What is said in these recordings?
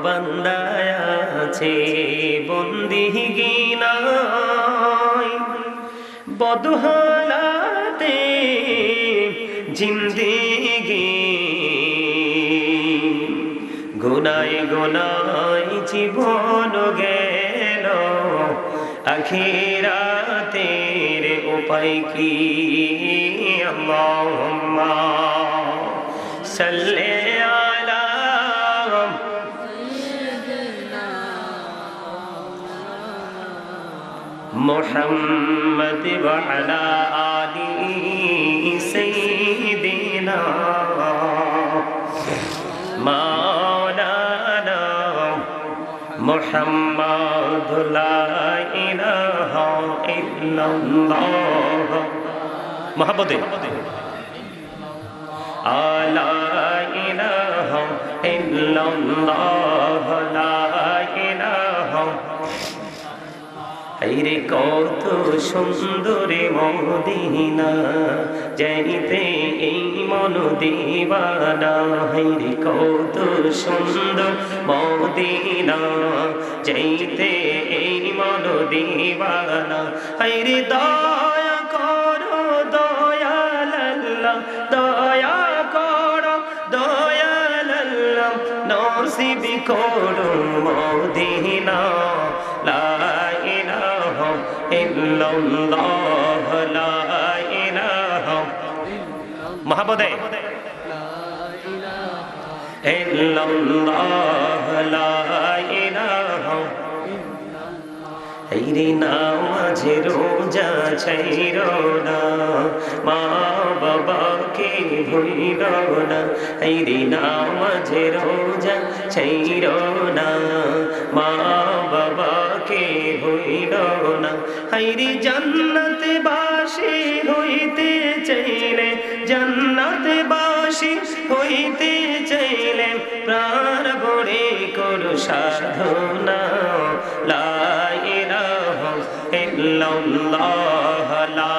বান্দায় আছে বন্দিগিনায় বদহালাতে জিন্দেগি গুনায় গুনায় জীবন গেল আখিরাতের উপায় কি আল্লাহুম্মা সাল্লি আলা মুহাম্মদ ওয়া আলা আলি সাইয়্যিদিনা মাওলানা মুহাম্মদ লা ইলাহা ইল্লাল্লাহ মুহাম্মদে লা ইলাহা ইল্লাল্লাহ লা ইলাহা হায়রে কত সুন্দর মদিনা যাইতে এই মন দিওয়ানা হায়রে কত সুন্দর মদিনা যাইতে এই মন দিওয়ানা হায়রে দয়া করো দয়াল আল্লাহ দয়া করো দয়াল আল্লাহ নসিব করো মদিনা লা ইলাহা ইল্লাল্লাহ লা ইলাহা মুহাম্মদে ইল্লাল্লাহ লা ইলাহা হায়রে নামাজ রোজা ছাইরো না মা বাবাকে ভুইলো না হায়রে নামাজ রোজা ছাইরো না মা বাবাকে ভুইলো না হায়রে জান্নাতে বাসী হইতে চাইলে জান্নাতে বাসী হইতে চাইলে প্রাণ ভরে করো সাধনা লা ইলাহা ইল্লাল্লাহ লা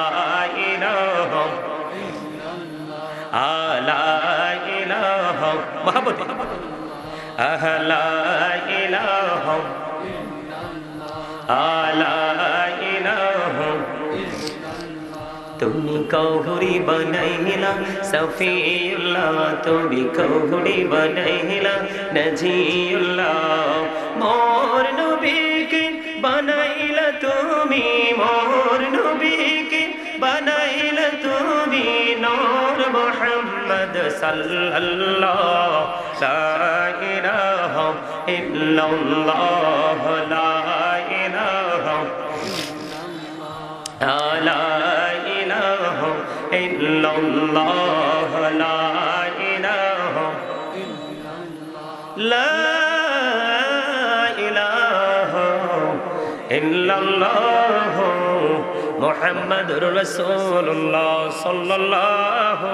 ইলাহা লা ইলাহা মুহাম্মদ লা ইলাহা লা ইলাহা তুমি কৌহরি বানাইলা সফিউল্লাহ তুমি কৌহরি বানাইলা নজিউল্লাহ মোর নবীকে বানাইলা তুমি মোর নবীকে বানাইলা তুমি নূর মুহাম্মদ সাল্লাল্লাহ লা ইলাহা ইল্লাল্লাহ লা ইলাহা লা ইলাহা ইল্লাল্লাহ লা ইলাহা লা ইলাহা ইল্লাল্লাহ মুহাম্মাদুর রাসূলুল্লাহ সাল্লাল্লাহু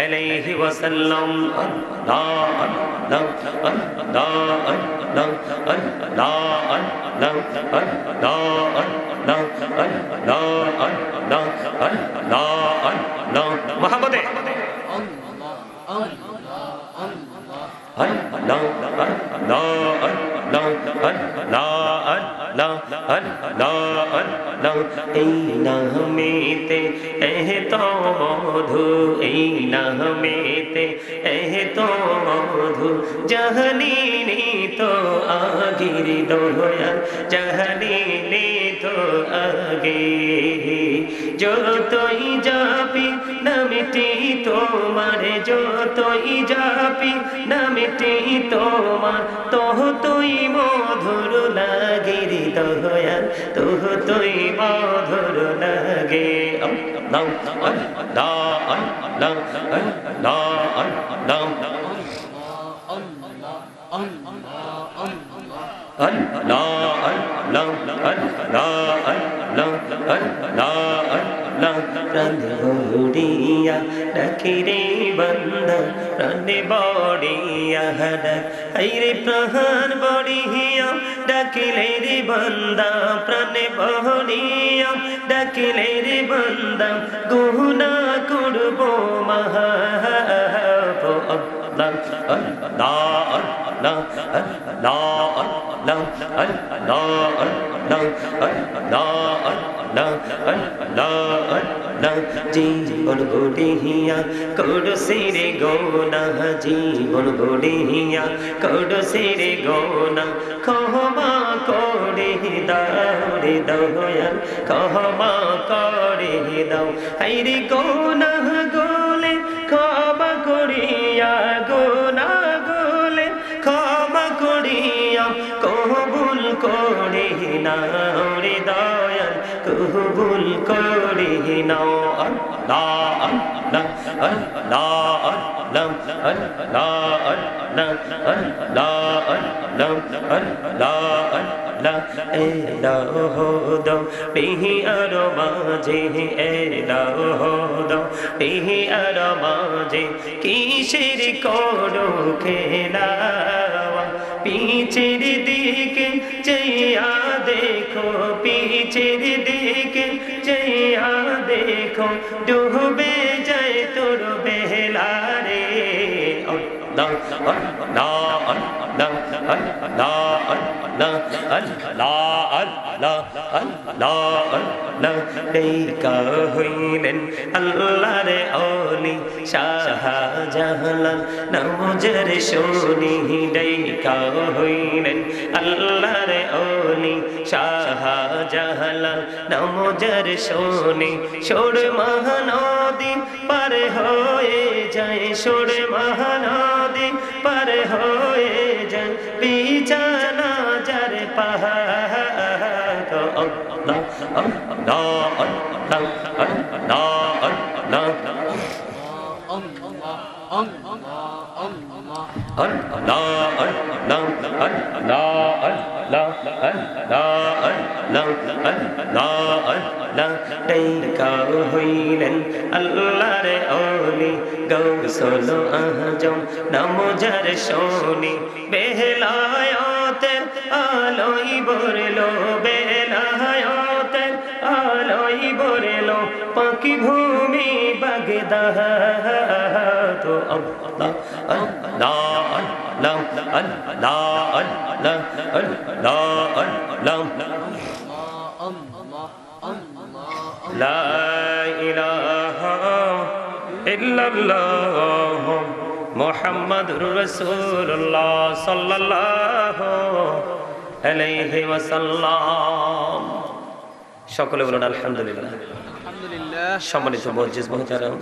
আলাইহি ওয়াসাল্লাম আল্লাহ আল্লাহ আল্লাহ আল্লাহ আল্লাহ আল্লাহ মুহাম্মদে এই নামেতে এত মধু এই নামেতে এত মধু জাহালিনি তো আগির দোয়া জাহালিনি তো আগে যতই যাবি নামটি তোমার যতই যাবি নামটি তোমার ততই মধুর লাগে রে দয়াল ততই মধুর লাগে আল্লাহ আল্লাহ আল্লাহ আল্লাহ প্রাণবড়িয়া ডাকে রে বন্দা প্রাণে বড়িয়া ডাক হাইরে প্রাণ বড়িয়া ডাকিলে রে বন্দা প্রাণে বড়িয়া ডাকিলে রে বন্দা গুনাহ করব মহা আল্লাহ আল্লাহ জীবন গড়িয়া করছিরে গোনা, জীবন গড়িয়া করছিরে গোনা, ক্ষমা করে দাও রে দয়াল, ক্ষমা করে দাও। হায়রে গোনা গোলে ক্ষমা করিয়া, গোনা গোলে ক্ষমা করিয়া কবুল করে নাও রে দয়াল, কবুল করে নাও। আল্লাহ আল্লাহ আল্লাহ আল্লাহ আল্লাহ আল্লাহ আল্লাহ আল্লাহ আল্লাহ। এলাহো দাও পিহি আর মাঝে, এলাহো দাও পিহি আর মাঝে, কিসের করো খেলা, পিছের দিকে চেয়া দেখো, পিছের দিকে চেয়া দেখো, ডুবে যায় তোর বেলা রে। আল্লাহ আল্লাহ আল্লাহ আল্লাহ আল্লাহ আল্লাহ আল্লাহ আল্লাহ আল্লাহ। ডেকা হইলেন আল্লাহর ওলি শাহজালাল, নামাজের শুনি ডেকা হইলেন আল্লাহর ওলি শাহজালাল, নামাজের শুনি সুর মহানদী পার হয়ে যায়, সুর মহানদী পার হয়ে যায়, বিছানা যার পাহাড়। আল্লাহ আল্লাহ আল্লাহ আল্লাহ আল্লাহ ডেকা হইলেন আল্লাহর ওলি গৌসুল আজম, নামাজের শুনি বেলায়েতের আলোয় ভরলো, বেলায়েতের আলোয় ভরলো পাখি ভূমি বাগদাদ। আল্লাহ আল্লাহ আল্লাহ আল্লাহ আল্লাহ আল্লাহ আল্লাহ। লা ইলাহা ইল্লাল্লাহ মুহাম্মাদুর রাসূলুল্লাহ সাল্লাল্লাহু আলাইহি ওয়াসাল্লাম। সকলে বলুন আলহামদুলিল্লাহ। সম্মানিত মুআজ্জিজ মুহতারাম,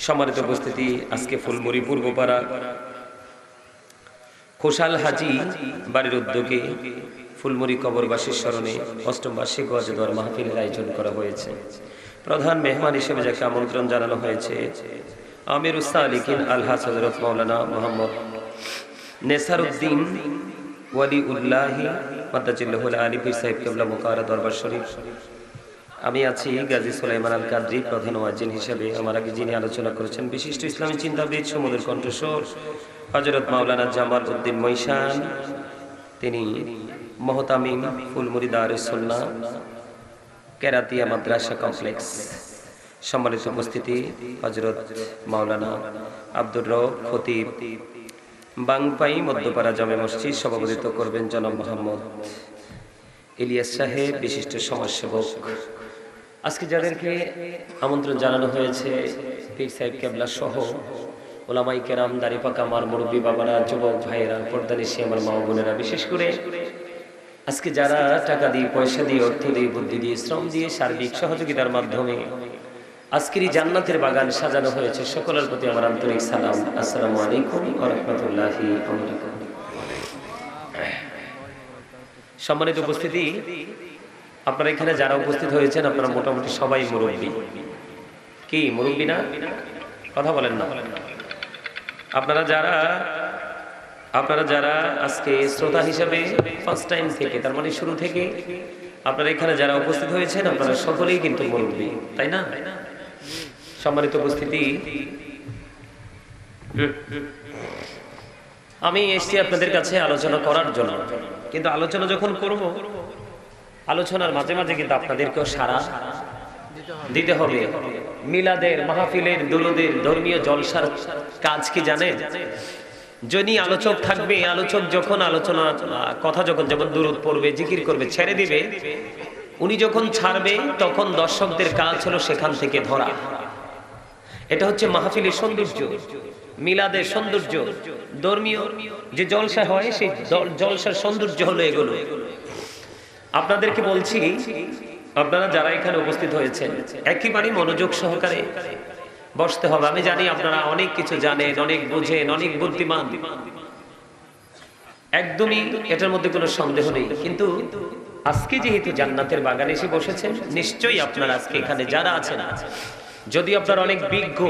সম্মানিত উপস্থিতি, আজকে ফুলমুড়ি পূর্বপাড়া খোসাল হাজি বাড়ির উদ্যোগে ফুলমুড়ি কবরবাসীর স্মরণে অষ্টম বার্ষিক ওয়াজ দোয়ার মাহফিলের আয়োজন করা হয়েছে। প্রধান মেহমান হিসেবে যাকে আমন্ত্রণ জানানো হয়েছে আমির উসালিকিন আলহাজ হযরত মাওলানা মোহাম্মদ নেসারউদ্দিন ওয়ালিউল্লাহি মাদ্দাজিল্লাহুল আলী পীর সাহেব কিবলা মুকাররম দরবার শরীফ। আমি আছি গাজী সুলাইমান আল কাদরি প্রধান ওয়াজিন হিসেবে। আমার আগে যিনি আলোচনা করেছেন বিশিষ্ট ইসলামী চিন্তাবিদ, সমুদ্র কণ্ঠস্বর হযরত মাওলানা জামাল উদ্দিন মৈশান, তিনি মহতামিম ফুলমুড়ি দারুস সুন্নাহ কেরাতিয়া মাদ্রাসা কমপ্লেক্স। সম্মানিত উপস্থিতি, হযরত মাওলানা আব্দুর রব খতিব বাংপাই মধ্যপাড়া জামে মসজিদ সভাপতিত্ব করবেন জনাব মোহাম্মদ ইলিয়াস সাহেব, বিশিষ্ট সমাজসেবক। আজকে যাদেরকে আমন্ত্রণ জানানো হয়েছে পীর সাহেব কেবলা সহ ওলামাই কেরাম, দাড়ি পাকা আমার মুরব্বী বাবারা, যুবক ভাইয়েরা, পর্দানিশী আমার মা বোনেরা, বিশেষ করে আজকে যারা টাকা দিয়ে, পয়সা দিয়ে, অর্থ দিয়ে, বুদ্ধি দিয়ে, শ্রম দিয়ে, সার্বিক সহযোগিতার মাধ্যমে আজকের এই জান্নাতের বাগান সাজানো হয়েছে, সকলের প্রতি আমার আন্তরিক সালাম। আসসালামু আলাইকুম ওয়া রাহমাতুল্লাহি ওয়া বারাকাতুহু। সম্মানিত উপস্থিতি, আপনারা এখানে যারা উপস্থিত হয়েছেন আপনারা মোটামুটি সবাই মুরব্বী। কি মুরব্বী না? কথা বলেন না। আপনারা যারা আজকে শ্রোতা হিসেবে ফার্স্ট টাইম থেকে, তার মানে শুরু থেকে আপনারা এখানে যারা উপস্থিত হয়েছেন আপনারা সকলেই কিন্তু মুরব্বী, তাই না? সম্মানিত উপস্থিতি, আমি এসেছি আপনাদের কাছে আলোচনা করার জন্য, কিন্তু আলোচনা যখন করব আলোচনার মাঝে মাঝে কিন্তু আপনাদেরকেও সাড়া দিতে হবে। মিলাদের, মাহফিলের, দুরুদের, ধর্মীয় জলসার কাজ কি জানেন? যিনি আলোচক থাকবে, আলোচক যখন আলোচনা কথা যখন যেমন দুরূদ পড়বে, জিকির করবে, ছেড়ে দিবে, উনি যখন ছাড়বে তখন দর্শকদের কাজ হলো সেখান থেকে ধরা। এটা হচ্ছে মাহফিলের সৌন্দর্য, মিলাদের সৌন্দর্য, ধর্মীয় যে জলসা হয় সেই জলসার সৌন্দর্য হলো এগুলো। আপনাদেরকে বলছি, আপনারা যারা এখানে উপস্থিত হয়েছেন একেবারে মনোযোগ সহকারে বসতে হবে। আমি জানি আপনারা অনেক কিছু জানেন, অনেক বুঝেন, অনেক বুদ্ধিমান, একদমই এটার মধ্যে কোনো সন্দেহ নেই। কিন্তু আজকে যেহেতু জান্নাতের বাগানে এসে বসেছেন, নিশ্চয়ই আপনারা আজকে এখানে যারা আছেন, যদি আপনারা অনেক বিজ্ঞ,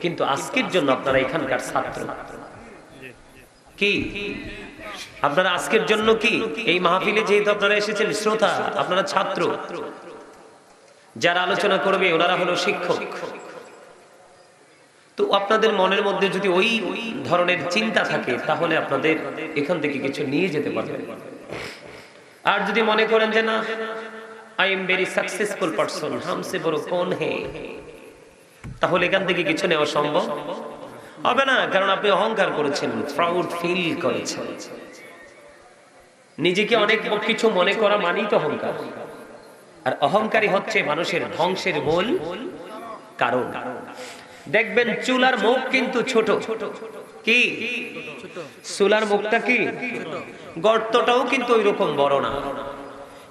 কিন্তু আজকের জন্য আপনারা এখানকার ছাত্র। কি আপনারা আজকের জন্য কি এই মাহফিলে যেহেতু আপনারা এসেছেন শ্রোতা, আপনারা ছাত্র। যারা আলোচনা করবে ওনারা হলো শিক্ষক। তো আপনাদের মনের মধ্যে যদি ওই ধরনের চিন্তা থাকে তাহলে আপনাদের এখান থেকে কিছু নিয়ে যেতে পারবেন। আর যদি মনে করেন যে না, I am very successful person, হামসে বড় কোন হে, তাহলে এখান থেকে কিছু নেওয়া সম্ভব হবে না। কারণ আপনি অহংকার করেছেন, প্রাউড ফিল করেছেন। নিজেকে অনেক কিছু মনে করা মানেই তো অহংকার। আর অহংকারী হচ্ছে মানুষের ধ্বংসের মূল কারণ। দেখবেন চুলার মুখ কিন্তু ছোট, কি চুলার মুখটা কি, গর্তটাও কিন্তু ওই রকম বড় না,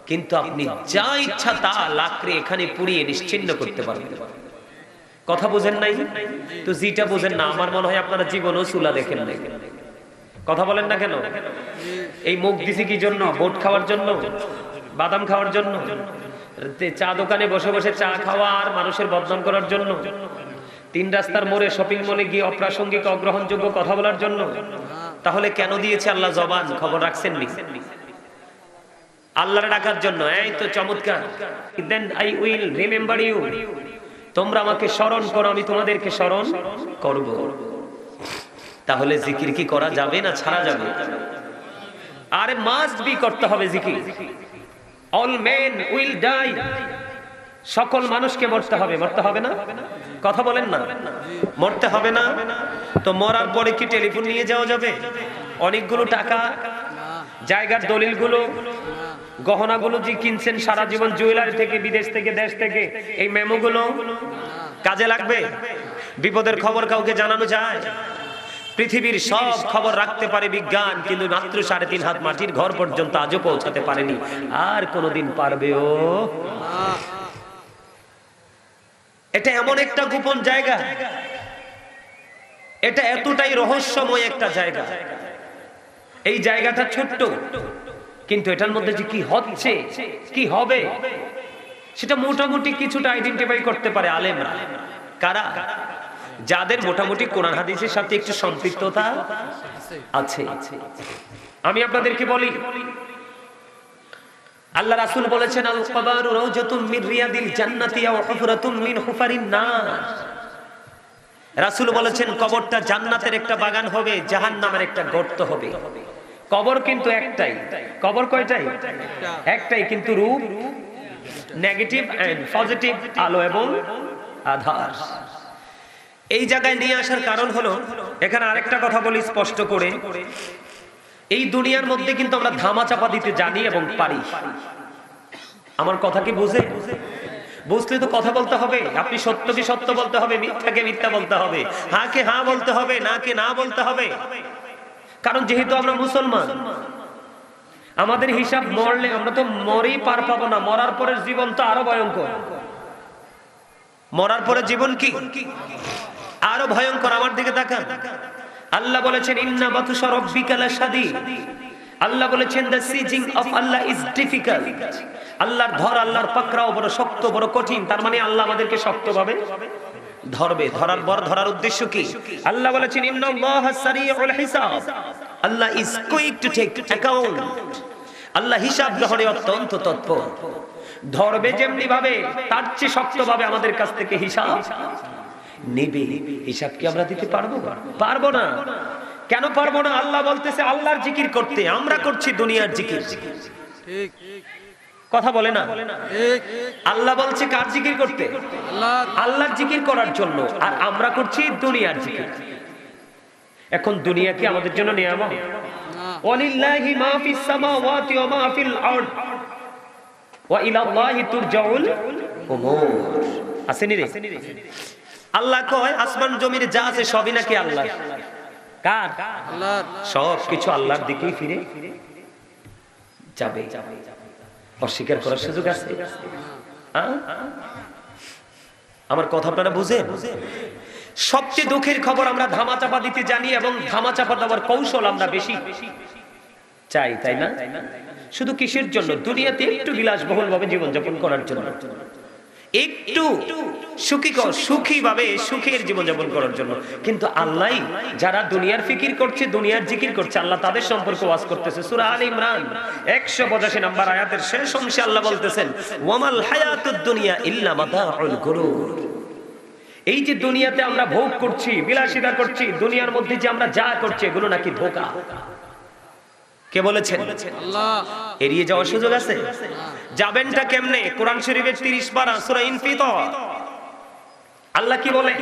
কিন্তু আপনি যা ইচ্ছা তা লাকড়ি এখানে পুড়িয়ে নিশ্চিহ্ন করতে পারবেন। কথা বুঝেন নাই তো? যেটা বুঝেন না, আমার মনে হয় আপনারা জীবনেও চুলা দেখেন নাই। কথা বলেন না কেন? এই মুখ দিছি কি জন্য? ভোট খাওয়ার জন্য, বাদাম খাওয়ার জন্য, চা দোকানে বসে বসে চা খাওয়া আর মানুষের বদনাম করার জন্য, তিন রাস্তার মোড়ে শপিং মলে গিয়ে অপ্রাসঙ্গিক অগ্রহণযোগ্য কথা বলার জন্য? তাহলে কেন দিয়েছে আল্লাহ জবান? খবর রাখছেন নি? আল্লাহর ডাকার জন্য। এই তো চমৎকার। Then I will remember you, তোমরা আমাকে স্মরণ করো, আমি তোমাদেরকে স্মরণ করব। তাহলে জিকির কি করা যাবে না ছাড়া যাবে? আরে মাস্ট বি করতে হবে জিকির। অল মেন উইল ডাই, সকল মানুষকে মরতে হবে। মরতে হবে না? কথা বলেন না, মরতে হবে না? তো মরার পরে কি টেলিফোন নিয়ে যাওয়া যাবে? অনেকগুলো টাকা, জায়গার দলিলগুলো, গহনাগুলো যে কিনছেন সারা জীবন জুয়েলারি থেকে, বিদেশ থেকে, দেশ থেকে, এই মেমোগুলো কাজে লাগবে? বিপদের খবর কাউকে জানানো যায়? পৃথিবীর সব খবর রাখতে পারে বিজ্ঞান, কিন্তু মাত্র 3.5 হাত মাটির ঘর পর্যন্ত আজও পৌঁছাতে পারেনি, আর কোনোদিন পারবেও। এটা এমন একটা গোপন জায়গা, এটা এতটাই রহস্যময় একটা জায়গা। এই জায়গাটা ছোট্ট, কিন্তু এটার মধ্যে যে কি হচ্ছে, কি হবে, সেটা মোটামুটি কিছুটা আইডেন্টিফাই করতে পারে আলেমরা। কারা? যাদের মোটামুটি কোরআন হাদিসের সাথে একটু সম্পৃক্ততা আছে। আমি আপনাদেরকে বলি, আল্লাহ রাসূল বলেছেন, আল কবরু রাউজাতুম মিন রিয়াদিল জান্নাতি ওয়া হুফরাতুম মিন হুফারিন নার। রাসূল বলেছেন কবরটা জান্নাতের একটা বাগান হবে, জাহান্নামের একটা গর্ত হবে। কবর কিন্তু একটাই। কবর কয়টাই? একটাই, কিন্তু রূপ নেগেটিভ এন্ড পজিটিভ, আলো এবং আধার। এই জায়গায় নিয়ে আসার কারণ হলো, এখানে আরেকটা কথা বলি স্পষ্ট করে, এই দুনিয়ার মধ্যে কিন্তু আমরা ধামাচাপা দিতে জানি এবং পারি। আমার কথা কি বুঝে? বুঝলে তো কথা বলতে হবে। আপনি সত্যকে সত্য বলতে হবে, মিথ্যাকে মিথ্যা বলতে হবে, হাকে হা বলতে হবে, নাকে না বলতে হবে। কারণ যেহেতু আমরা মুসলমান, আমাদের হিসাব মরলে আমরা তো মরেই পার পাবো না, মরার পরের জীবন তো আরো ভয়ঙ্কর। মরার পরে জীবন কি আরো ভয়ঙ্কর। আমার দিকে তাকান। আল্লাহ বলেছেন, ইন্না বাতুশা রাব্বিকা লাশাদীদ। আল্লাহ বলেছেন, the sieging of Allah is difficult। আল্লাহর ধর, আল্লাহর পাকড়াও বড় শক্ত, বড় কঠিন। তার মানে আল্লাহ আমাদেরকে শক্তভাবে ধরবে। ধরার পর ধরার উদ্দেশ্য কি? আল্লাহ বলেছেন, ইন্নাল্লাহা সারিউল হিসাব। আল্লাহ is quick to take account। আল্লাহ হিসাব গ্রহণে অত্যন্ত তৎপর। ধরবে যেমনি ভাবে, তার চেয়ে শক্তভাবে আমাদের কাছ থেকে হিসাব নেবে। হিসাব কি আমরা দিতে পারবো? পারবো না। কেন পারবো না? আল্লাহ বলতেছে আল্লাহর জিকির করতে, আমরা করছি দুনিয়ার জিকির। ঠিক কথা বলে না? আল্লাহ বলছে কার জিকির করতে? আল্লাহর জিকির করার জন্য, আর আমরা করছি দুনিয়ার জিকির। এখন দুনিয়া কি আমাদের জন্য নিয়ামত? ওয়ালিল্লাহি মা ফিস সামাওয়াতি ওয়া মা ফিল আরদ ওয়া ইলাল্লাহি তুরজাউল উমুর। আসেনি রে? আল্লাহ কয় আসমান জমির যা আছে সবই নাকি আল্লাহ। কার? আল্লাহর। সব কিছু আল্লাহর দিকেই ফিরে যাবে। অস্বীকার করার সুযোগ আছে? আমার কথা আপনারা বুঝেন? সবচেয়ে দুঃখের খবর আমরা ধামাচাপা দিতে জানি এবং ধামাচাপা দেওয়ার কৌশল আমরা বেশি চাই, তাই না? শুধু কিসের জন্য? দুনিয়াতে একটু বিলাসবহুল ভাবে জীবনযাপন করার জন্য, একটু সুখী ভাবে সুখের জীবনযাপন করার জন্য। কিন্তু আল্লাহ যারা দুনিয়ার ফিকির করছে, দুনিয়ার জিকির করছে, আল্লাহ তাদের সম্পর্কে ওয়াজ করতেছে। সূরা আলে ইমরান 185 নম্বর আয়াতের শেষ অংশে আল্লাহ বলতেছেন, ওয়ামাল হায়াতুদ দুনিয়া ইল্লা মাতাউল গুরুর। এই যে দুনিয়াতে আমরা ভোগ করছি, বিলাসিতা করছি, দুনিয়ার মধ্যে যে আমরা যা করছি এগুলো নাকি ধোঁকা। কে বলেছেন? আল্লাহ। এড়িয়ে যাওয়ার সুযোগ আছে? যাবেনটা কেমনে? কোরআন শরীফের 30 পারা সূরা ইনফিতার আল্লাহ কি বলে?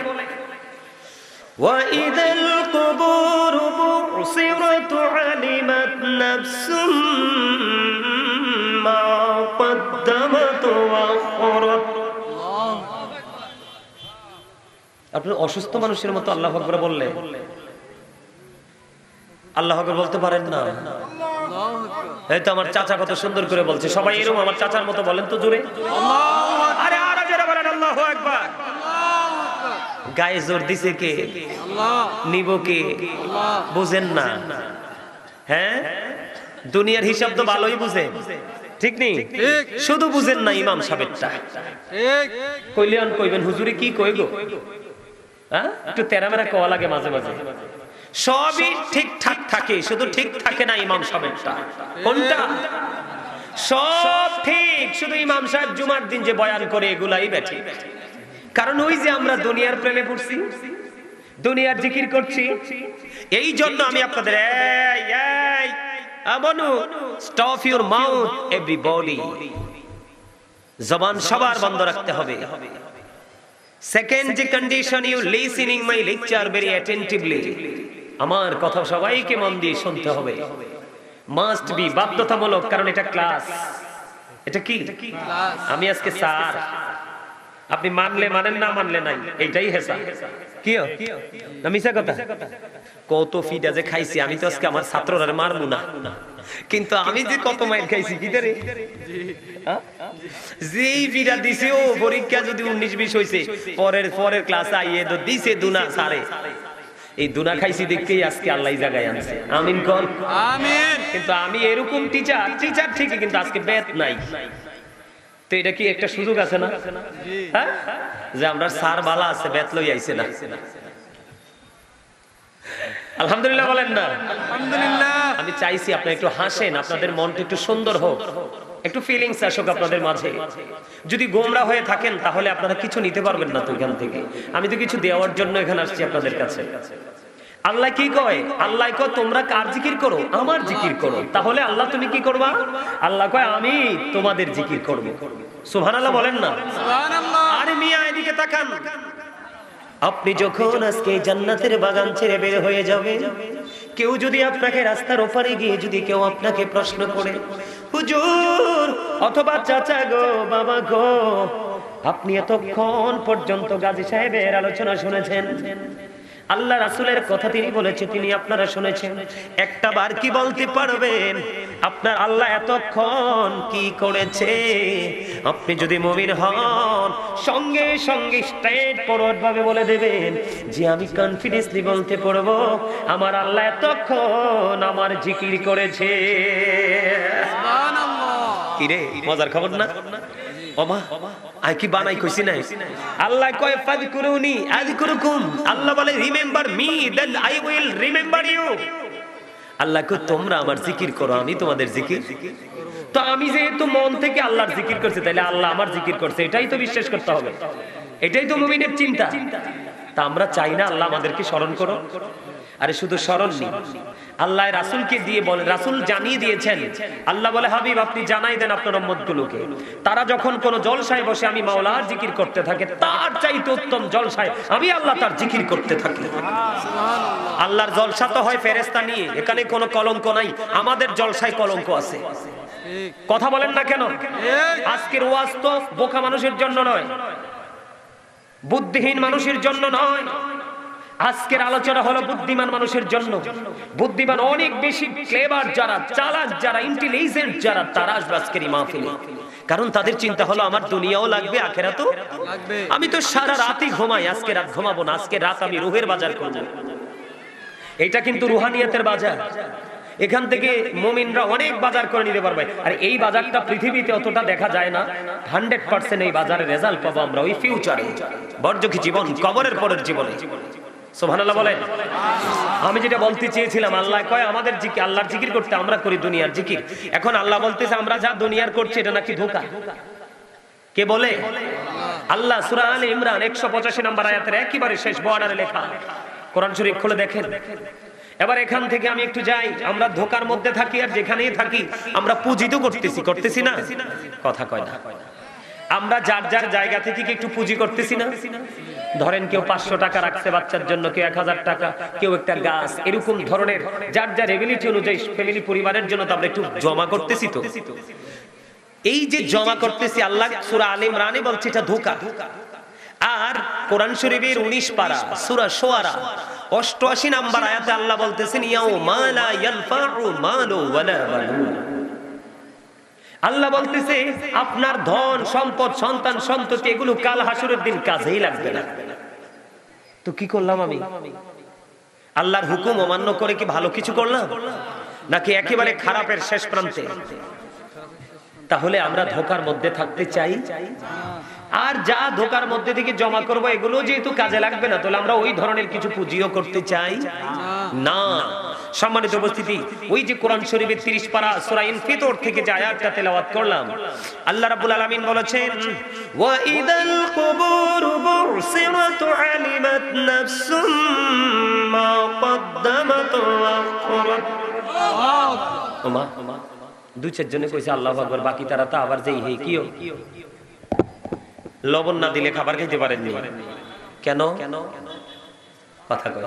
ওয়া ইদাল কুবুর বুসিরাত আলিমাত নাফসুম মা কদ্দামাত ওয়া আখরাত। আপনি অসুস্থ মানুষের মতো আল্লাহু আকবার বললেন, আল্লাহু আকবার বলতে পারেন না? এই তো আমার চাচা কত সুন্দর করে বলছে, সবাই এরকম আমার চাচার মতো বলেন তো জোরে। আরে আরো জোরে বলেন আল্লাহু আকবার। গায়ে জোর দিছে কে? আল্লাহ। নিব কে? আল্লাহ। বুঝেন না? হ্যাঁ, দুনিয়ার হিসাব তো ভালোই বুঝে, ঠিক নেই? শুধু বুঝেন না ইমাম সাহেবটা। ঠিক কইলেন কইবেন হুজুরে কি কই গো? হ্যাঁ, একটু তেরামেরা কোয়া লাগে মাঝে মাঝে। সবই ঠিকঠাক থাকে, শুধু ঠিক থাকে না ইমাম সাহেবটা। কোনটা? সব ঠিক, শুধু ইমাম সাহেব জুমার দিন যে বয়ান করে এগুলাই ব্যাঠিক। কারণ ওই যে আমরা দুনিয়ার প্রেমে পড়ছি, দুনিয়ার জিকির করছি। এই জন্য আমি আপনাদের আমনু স্টপ ইউর মাউথ এভরিবডি, জবান সবার বন্ধ রাখতে হবে। সেকেন্ড যে condition, you listening my lecture very attentively, আমার কথা সবাইকে মন দিয়ে শুনতে হবে। মাস্ট বি, বাধ্যতামূলক, কারণ এটা ক্লাস। এটা কি? আমি আজকে স্যার, আপনি মানলে মানেন, না মানলে নাই, এইটাই হেসা। কি না মিছা কথা? কত ফিটা যে খাইছি আমি, তো আজকে আমার ছাত্ররা মারবো না, কিন্তু আমি যে কত মাইল খাইছি কি রে, যেই ফিটা দিছে ও পরীক্ষা যদি 19-20 হইছে, পরের ক্লাসে আইয়ে তো দিছে দুনা সারে। এই দুনা খাইছি দেখেই আজকে আল্লাহ জায়গায় আনছে। আমিন কোন? আমিন। কিন্তু আমি এরকম টিচার ঠিকই, কিন্তু আজকে বেত নাই। তো এটা কি একটা সুযোগ আছে না? হ্যাঁ, যে আমরা স্যার বালা আছে, বেত লই আইছে না। আলহামদুলিল্লাহ বলেন না? আলহামদুলিল্লাহ। আমি চাইছি আপনি একটু হাসেন, আপনাদের মনটা একটু সুন্দর হোক, একটু ফিলিংস আসুক আপনাদের মাঝে। যদি গোমরা হয়ে থাকেন তাহলে আপনারা কিছু নিতে পারবেন না তো এখান থেকে। আমি তো কিছু দেওয়ার জন্য এখানে আসছি আপনাদের কাছে। আল্লাহ কি কয়? আল্লাহ কয় তোমরা কার জিকির করো? আমার জিকির করো। তাহলে আল্লাহ তুমি কি করবা? আল্লাহ কয় আমি তোমাদের জিকির করব। সুবহানাল্লাহ বলেন না? সুবহানাল্লাহ। আরে মিয়া এদিকে তাকান। আপনি যখন আজকে জান্নাতের বাগান ছেড়ে বের হয়ে যাবে, কেউ যদি আপনাকে রাস্তার ওপারে গিয়ে যদি কেউ আপনাকে প্রশ্ন করে, হুজুর অথবা চাচা গো, বাবা গো, আপনি এতক্ষণ পর্যন্ত গাজী সাহেবের আলোচনা শুনেছেন, আল্লাহ রাসূলের কথা তিনি বলেছে, তিনি আপনারা শুনেছেন, একটা বার কি বলতে পারবেন আপনার আল্লাহ এতক্ষণ কি করেছে? আপনি যদি মুমিন হন সঙ্গে সঙ্গে স্ট্রেট ফরওয়ার্ড ভাবে বলে দেবেন যে আমি কনফিডেন্সলি বলতে পারবো আমার আল্লাহ এতক্ষণ আমার জিকির করেছে। সুবহানাল্লাহ। কি রে, মজার খবর না? ওমা আই কি বানাই কইছি না? আল্লাহ কয় ফাযকুরুনি আযকুরুকুম, আল্লাহ বলে remember me then I will remember you. আল্লাহ কয় তোমরা আমার জিকির করো, আমি তোমাদের জিকির। তো আমি যেহেতু মন থেকে আল্লাহর জিকির করছি, তাহলে আল্লাহ আমার জিকির করছে, এটাই তো বিশ্বাস করতে হবে, এটাই তো মুমিনের চিন্তা। তা আমরা চাই না আল্লাহ আমাদেরকে স্মরণ করো? আরে শুধু স্মরণ নেই, আল্লাহ রাসূলকে দিয়ে বলে, রাসূল জানিয়ে দিয়েছেন, আল্লাহ বলে হাবিব আপনি জানাই দেন আপনার উম্মতগুলোকে, তারা যখন কোন জলসায় বসে আমি মাওলার জিকির করতে থাকে, তার চাইতে উত্তম জলসায় আমি আল্লাহ তার জিকির করতে থাকি। আল্লাহর জলসা তো হয় ফেরেশতা নিয়ে, এখানে কোনো কলঙ্ক নাই। আমাদের জলসায় কলঙ্ক আছে। কথা বলেন না কেন? আজকের ওয়াজ তো বোকা মানুষের জন্য নয়, বুদ্ধিহীন মানুষের জন্য নয়। আজকের আলোচনা হলো বুদ্ধিমান মানুষের জন্য। বুদ্ধিমান অনেক বেশি ক্লেভার যারা, চালাক যারা, ইন্টেলিজেন্ট যারা, তারা আসবে আজকের এই মাহফিলে। কারণ তাদের চিন্তা হলো আমার দুনিয়াও লাগবে, আখিরাতও লাগবে। আমি তো সারা রাতই ঘুমাই, আজকে রাত ঘুমাবো না, আজকে রাত আমি রুহের বাজার করব। এটা কিন্তু রুহানিয়াতের বাজার। এখান থেকে মুমিনরা অনেক বাজার করে নিতে পারবে। আর এই বাজারটা পৃথিবীতে অতটা দেখা যায় না। 100% এই বাজারের রেজাল্ট পাবো আমরা ওই ফিউচারে, বর্জকি জীবন, কবরের পরের জীবনে। সুবহানাল্লাহ বলেন। আমি যেটা বলতে চেয়েছিলাম, আল্লাহ কয় আমাদের জিকির, আল্লাহর জিকির করতে, আমরা করি দুনিয়ার জিকির। এখন আল্লাহ বলতেছে আমরা যা দুনিয়ার করছি এটা নাকি ধোঁকা। কে বলে? আল্লাহ। সূরা আলে ইমরান 185 নম্বর আয়াতের একেবারে শেষ বর্ডারে লেখা। কোরআন শরীফ খুলে দেখেন। এবার এখান থেকে আমি একটু যাই। আমরা ধোঁকার মধ্যে থাকি, আর যেখানেই থাকি আমরা পুঁজি তো করতেছি না? কথা কয় না। আমরা যার যার জায়গা থেকে একটু পুঁজি করতেছি না? ধরেন কেউ 500 টাকা রাখছে বাচ্চার জন্য, কেউ 1000 টাকা, কেউ একটা গাছ, এরকম ধরনের যার যার এবিলিটি অনুযায়ী ফ্যামিলি, পরিবারের জন্য তো আমরা একটু জমা করতেছি। তো এই যে জমা করতেছি, আল্লাহ সূরা আলে ইমরানে বলছে এটা ধোঁকা। আর কোরআন শরীফের 19 পারা সূরা শুআরা 88 নম্বর আয়াতে আল্লাহ বলতেছেন ইয়াউমা লা ইয়ানফাউ মালু ওয়ালা বানুন। আল্লাহ বলতেছে আপনার ধন সম্পদ, সন্তান সন্ততি, এগুলো কাল হাসরের দিন কাজেই লাগবে না। তো কি করলাম আমি? আল্লাহর হুকুম অমান্য করে কি ভালো কিছু করলাম, নাকি একেবারে খারাপের শেষ প্রান্তে? তাহলে আমরা ধোঁকার মধ্যে থাকতে চাই। আর যা ধোঁকার মধ্যে থেকে জমা করব এগুলো যেহেতু কাজে লাগবে না, তাহলে আমরা ওই ধরনের কিছু পুঁজিও করতে চাই না। সম্মানিত উপস্থিতি, ওই যে কোরআন শরীফের 30 পারা সূরা ইনফিতর থেকে যে আয়াতটা তেলাওয়াত করলাম, আল্লাহ রাব্বুল আলামিন বলেছেন ওয়া ইদাল কুবুরু বুরসিরাত আলিমাত নাফসুম মা কদ্দামাত ওয়া আখরাত। ওমা 2-4 জনে কইছে আল্লাহু আকবার, বাকি তারা তো আবার যেই হে কিও লবণ না দিলে খাবার খেতে পারেননি। কেন? কথা কয়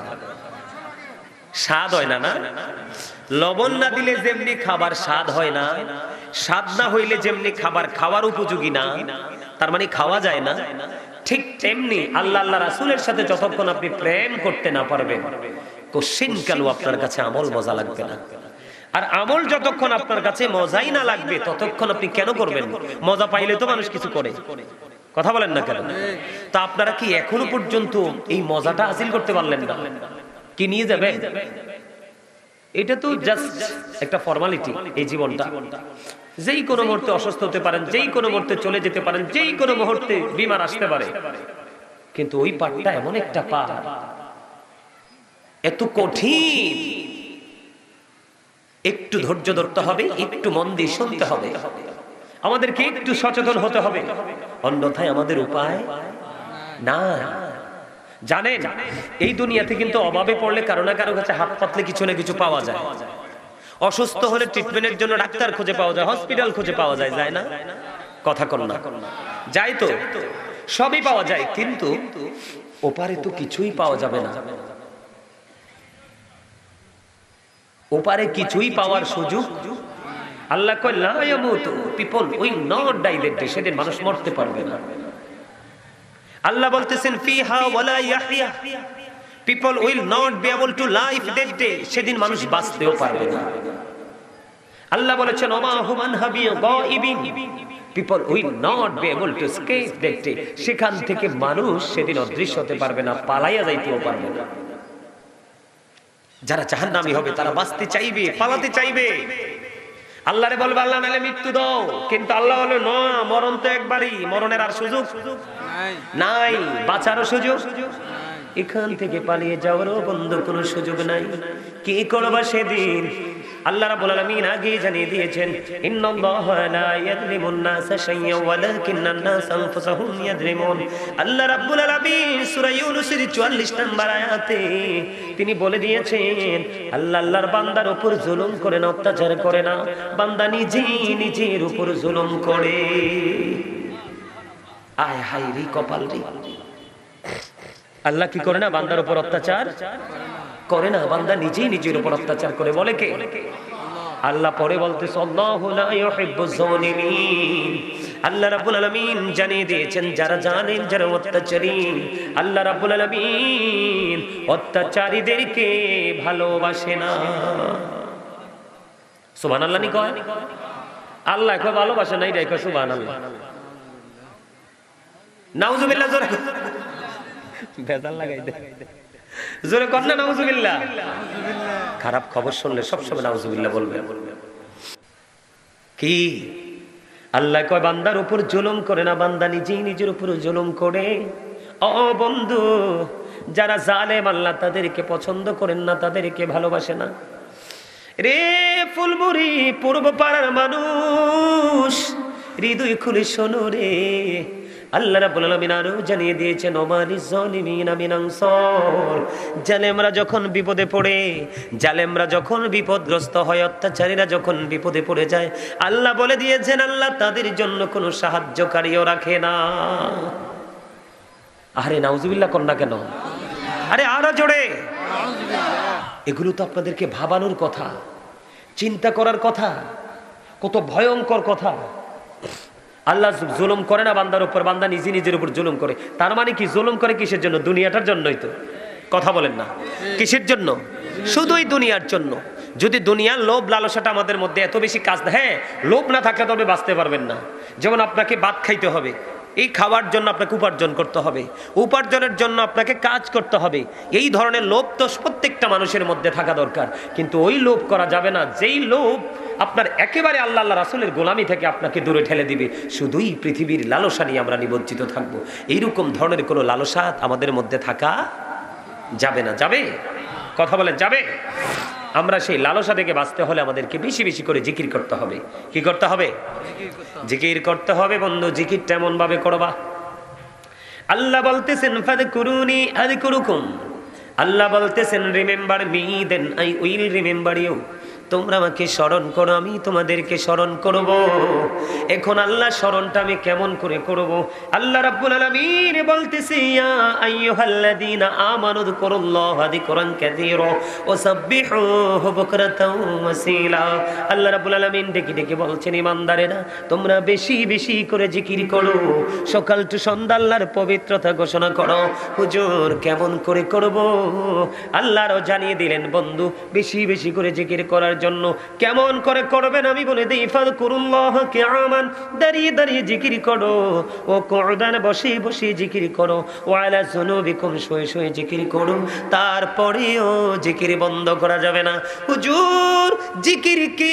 স্বাদ হয় না। না, লবণ না দিলে যেমনি খাবার স্বাদ হয় না, স্বাদ না হইলে যেমনি খাবার খাওয়ার উপযোগী না, তার মানে খাওয়া যায় না, ঠিক তেমনি আল্লাহ আল্লাহ রাসূলের সাথে যতক্ষণ আপনি প্রেম করতে না পারবেন, কোশ্চিন কালু আপনার কাছে আমল মজা লাগবে না। আর আমল যতক্ষণ আপনার কাছে মজাই না লাগবে, ততক্ষণ আপনি কেন করবেন? মজা পাইলে তো মানুষ কিছু করে। কথা বলেন না কেন? তা আপনারা কি এখনো পর্যন্ত এই মজাটা হাসিল করতে পারলেন না? কি নিয়ে যাবে? এটা তো জাস্ট একটা ফর্মালিটি। এই জীবনটা যেই কোনো মুহূর্তে অসুস্থ হতে পারেন, যেই কোনো মুহূর্তে চলে যেতে পারেন, যেই কোনো মুহূর্তে বিমার আসতে পারে। কিন্তু ওই পাঠটা এমন একটা পাঠ, এত কঠিন, একটু ধৈর্য ধরতে হবে, একটু মন দিয়ে শুনতে হবে, আমাদেরকে একটু সচেতন হতে হবে, অন্যথায় আমাদের উপায় না। জানেন এই দুনিয়াতে কিন্তু অভাবে পড়লে কারো না কারো কাছে হাত পাতলে কিছু না কিছু পাওয়া যায়। অসুস্থ হলে ট্রিটমেন্টের জন্য ডাক্তার খুঁজে পাওয়া যায়, হসপিটাল খুঁজে পাওয়া যায়, যায় না? কথা কর না, যাই তো, সবই পাওয়া যায়, কিন্তু ওপারে তো কিছুই পাওয়া যাবে না। ওপারে কিছুই পাওয়ার সুযোগ আল্লাহ কয় লা ইয়ামুতু, people will not die that day, সেদিন মানুষ মরতে পারবে না। আল্লাহ বলতেছেন ফিহা ওয়ালা ইয়াহইয়া, people will not be able to live that day, সেদিন মানুষ বাঁচতেও পারবে না। আল্লাহ বলেছেন ওমা হুমান হাবি গায়িবিন, people will not be able to escape that day, সেখান থেকে মানুষ সেদিন অদৃশ্য হতে পারবে না, পালাইয়া যাইতেও পারবে না। যারা জাহান্নামী হবে তারা বাঁচতে চাইবে, পালাতে চাইবে, আল্লাহরে বলবে আল্লাহ নালে মৃত্যু দাও, কিন্তু আল্লাহ বলে না, মরণ তো একবারই, মরণের আর সুযোগ নাই, বাঁচারও সুযোগ, এখান থেকে পালিয়ে যাওয়ারও বন্ধ কোনো সুযোগ নাই। কি করবা সেদিন? আল্লাহ রাব্বুল আলামিন আগে জানিয়ে দিয়েছেন, ইন্নাল্লাহা লা ইয়াযলিমুন নাসা শাইয়্যান ওয়ালাকিন্নান নাসা আনফুসাহুম ইয়াযলিমুন। আল্লাহ রাব্বুল আলামিন সূরা ইউনূসের 44 নম্বর আয়াতে তিনি বলে দিয়েছেন, আল্লাহর বান্দার উপর জুলুম করে না, অত্যাচার করে না, বান্দা নিজেই নিজের উপর জুলুম করে। আয় হায় রে কপাল রে, আল্লাহ কি করে না? বান্দার উপর অত্যাচার করে না, বান্দা নিজেই নিজের উপর অত্যাচার করে। বলে কে? আল্লাহ পরে বলতেছে, আল্লাহু লা ইউহিব্বুজ জালিমিন। আল্লাহ রাব্বুল আলামিন জানিয়ে দিয়েছেন, যারা জালিম, যারা অত্যাচারী, আল্লাহ রাব্বুল আলামিন অত্যাচারীদেরকে ভালোবাসে না। সুবহানাল্লাহ নি কয়, আল্লাহ কয় ভালোবাসে না, এটাই কয় সুবহানাল্লাহ। নাউজুবিল্লাহ, জোরে বেদাল লাগাই দে, জোরে কর না নাউজুবিল্লাহ। খারাপ খবর শুনলে সবসময় নাউজুবিল্লাহ বলবে। কি আল্লাহ কয় বান্দার উপর জুলুম করে না, বান্দা নিজেই নিজের উপর জুলুম করে। ও বন্ধু, যারা জালেম আল্লাহ তাদেরকে পছন্দ করেন না, তাদেরকে ভালোবাসে না। রে ফুলমুরি পূর্ব পাড়ার মানুষ, হৃদয় খুলে শোনো রে, আল্লাহ রাব্বুল আলামিন আরো জানিয়ে দিয়েছেন, ওমালিজ জালিমিনা মিন আনসার। জালেমরা যখন বিপদে পড়ে, জালেমরা যখন বিপদগ্রস্ত হয়, অত্যাচারীরা যখন বিপদে পড়ে যায়, আল্লাহ বলে দিয়েছেন আল্লাহ তাদের জন্য কোনো সাহায্যকারীও রাখে না। আরে নাউজুবিল্লাহ কর না কেন? আরে আরো জোরে। এগুলো তো আপনাদেরকে ভাবানোর কথা, চিন্তা করার কথা, কত ভয়ঙ্কর কথা। আল্লাহ জুলুম করে না বান্দার উপর, বান্দা নিজে নিজের উপর জুলুম করে। তার মানে কি? জুলুম করে কিসের জন্য? দুনিয়াটার জন্যই তো। কথা বলেন না, কিসের জন্য? শুধুই দুনিয়ার জন্য। যদি দুনিয়ার লোভ লালসাটা আমাদের মধ্যে এত বেশি কাজ, হ্যাঁ, লোভ না থাকলে তবে বাঁচতে পারবেন না। যেমন আপনাকে ভাত খাইতে হবে, এই খাওয়ার জন্য আপনাকে উপার্জন করতে হবে, উপার্জনের জন্য আপনাকে কাজ করতে হবে। এই ধরনের লোভ তো প্রত্যেকটা মানুষের মধ্যে থাকা দরকার। কিন্তু ওই লোভ করা যাবে না যেই লোভ আপনার একেবারে আল্লাহ আল্লাহ রাসূলের গোলামি থেকে আপনাকে দূরে ঠেলে দিবে। শুধুই পৃথিবীর লালসা নিয়ে আমরা নিবজ্জিত থাকবো। এইরকম ধরনের কোনো লালসা আমাদের মধ্যে থাকা যাবে না। যাবে? কথা বলেন, যাবে? আমরা সেই লালসা থেকে বাঁচতে হলে আমাদেরকে বেশি বেশি করে জিকির করতে হবে। কি করতে হবে? জিকির করতে হবে বন্ধু। জিকিরটা এমন ভাবে করবা, আল্লাহ বলতেছেন ফাযকুরুনি আযকুরুকুম। আল্লাহ বলতেছেন remember me then I will remember you. তোমরা আমাকে স্মরণ করো, আমি তোমাদেরকে স্মরণ করব। এখন আল্লাহ স্মরণটা আমি কেমন করে করব? আল্লাহ রাব্বুল আলামিন বলতেছে, ইয়া আইয়ুহাল্লাযীনা আমানু যকুরুল্লাহা যিকরান কাসীরা ওয়া সাব্বিহুহু বুকরাতাও ওয়াসীলা। আল্লাহ রাব্বুল আলামিন ডেকে ডেকে বলছেন, ইমানদারেরা তোমরা বেশি বেশি করে জিকির করো, সকাল টু সন্ধ্যা আল্লাহর পবিত্রতা ঘোষণা করো। হুজুর কেমন করে করব? আল্লাহও জানিয়ে দিলেন বন্ধু, বেশি বেশি করে জিকির করার জন্য কেমন করে করবেন আমি বলে দেই। ফাযকুরুল্লাহ কিয়ামান, দাঁড়িয়ে দাঁড়িয়ে জিকির করো, ও কুউদান, বসে বসে জিকির করো, ওয়া আলা যুনুবিকুম, শুয়ে শুয়ে জিকির করো। তারপরেও জিকির বন্ধ করা যাবে না। হুজুর জিকির কি?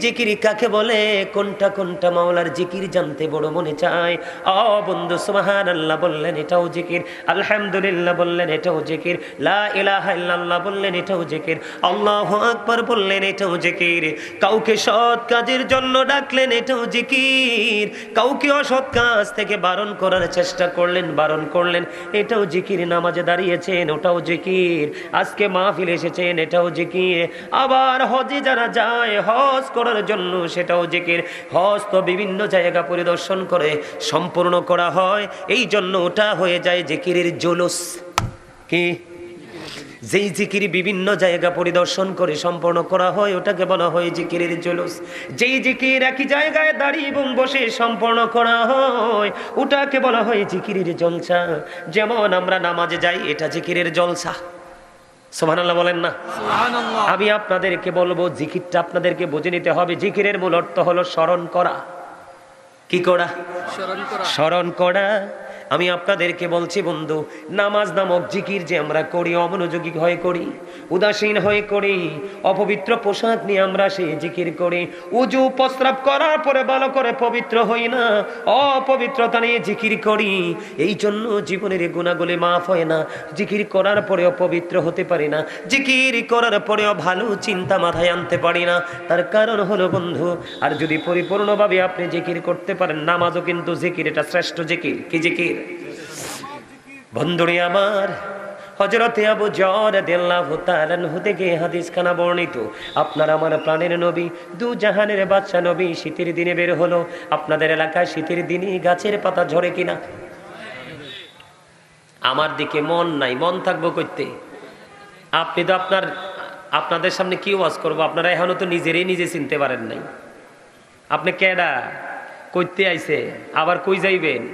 জিকির কাকে বলে? কোনটা কোনটা মাওলার জিকির জানতে বড় মনে চায়। ও বন্ধু, সুবহানাল্লাহ বললেন এটাও জিকির, আলহামদুলিল্লাহ বললেন এটাও জিকির, লা ইলাহা ইল্লাল্লাহ বললেন এটাও জিকির, আল্লাহু আকবার বললেন এটাও জিকির। কাউকে সৎ কাজের জন্য ডাকলেন, এটাও জিকির। কাউকে অসৎ কাজ থেকে বারণ করার চেষ্টা করলেন, বারণ করলেন, এটাও জিকির। নামাজে দাঁড়িয়েছেন, ওটাও জিকির। আজকে মাহফিল এসেছেন, এটাও জিকির। আবার হজে যারা যায় হজ করার জন্য, সেটাও জিকির। হজ তো বিভিন্ন জায়গা পরিদর্শন করে সম্পূর্ণ করা হয়, এই জন্য ওটা হয়ে যায় জিকিরের জুলুস। কি? যেই জিকির বিভিন্ন জায়গা পরিদর্শন করে সম্পন্ন করা হয়, ওটাকে বলা হয় জিকিরের জুলুস। যেই জিকির একই জায়গায় দাঁড়িয়ে এবং বসে সম্পন্ন করা হয়, ওটাকে বলা হয় জিকিরের জলসা। যেমন আমরা নামাজে যাই, এটা জিকিরের জলসা। সুবহানাল্লাহ বলেন না? সুবহানাল্লাহ। আমি আপনাদেরকে বলবো, জিকিরটা আপনাদেরকে বুঝে নিতে হবে। জিকিরের মূল অর্থ হলো স্মরণ করা। কি করা? স্মরণ করা। আমি আপনাদেরকে বলছি বন্ধু, নামাজ নামক জিকির যে আমরা করি, অমনোযোগী হয়ে করি, উদাসীন হয়ে করি, অপবিত্র পোশাক নিয়ে আমরা সেই জিকির করি, উজু প্রস্রাব করার পরে ভালো করে পবিত্র হই না, অপবিত্রতা নিয়ে জিকির করি, এই জন্য জীবনের গুণাগুলি মাফ হয় না। জিকির করার পরেও পবিত্র হতে পারি না, জিকির করার পরেও ভালো চিন্তা মাথায় আনতে পারি না। তার কারণ হলো বন্ধু, আর যদি পরিপূর্ণভাবে আপনি জিকির করতে পারেন, নামাজও কিন্তু জিকির, এটা শ্রেষ্ঠ জিকির। কি জিকির? বন্ধুরে আমার, হযরতে আবু যর রাদিয়াল্লাহু তাআলা আনহু থেকে হাদিসখানা বর্ণিত, আপনার আমার প্রাণের নবী, দু জাহানের বাদশা নবী শীতের দিনে বের হলো। আপনাদের এলাকায় শীতের দিনে গাছের পাতা ঝরে কিনা? আমার দিকে মন নাই, মন থাকবো কইতে। আপনি তো আপনাদের সামনে কি ওয়াজ করবো? আপনারা এখনো তো নিজেরই নিজে চিনতে পারেন নাই। আপনি কেডা, কইতে আইছে, আবার কই যাইবেন,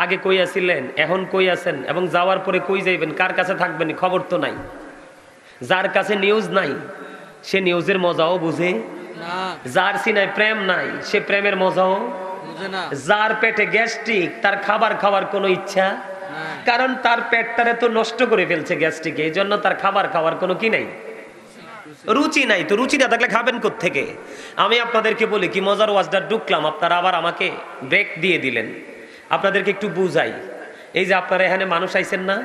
আগে কই আসিলেন, এখন কই আছেন, এবং যাওয়ার পরে কই যাইবেন, কার কাছে থাকবেন খবর তো নাই। যার কাছে নিউজ নাই সে নিউজের মজাও বুঝে না, যার সিনায় প্রেম নাই সে প্রেমের মজাও বুঝে না, যার পেটে গ্যাস্ট্রিক তার খাবার খাওয়ার কোনো ইচ্ছা, কারণ তার পেটটারে তো নষ্ট করে ফেলছে গ্যাস্ট্রিকে, এই জন্য তার খাবার খাওয়ার কোনো কি নাই, রুচি নাই। তো রুচি না থাকলে খাবেন কোত্থেকে? আমি আপনাদেরকে বলি কি, মজার ওয়াজটা ঢুকলাম, আপনারা আবার আমাকে ব্রেক দিয়ে দিলেন। আপনাদেরকে একটু বুঝাই, এই যে আপনারা এখানে মানুষ আইছেন না,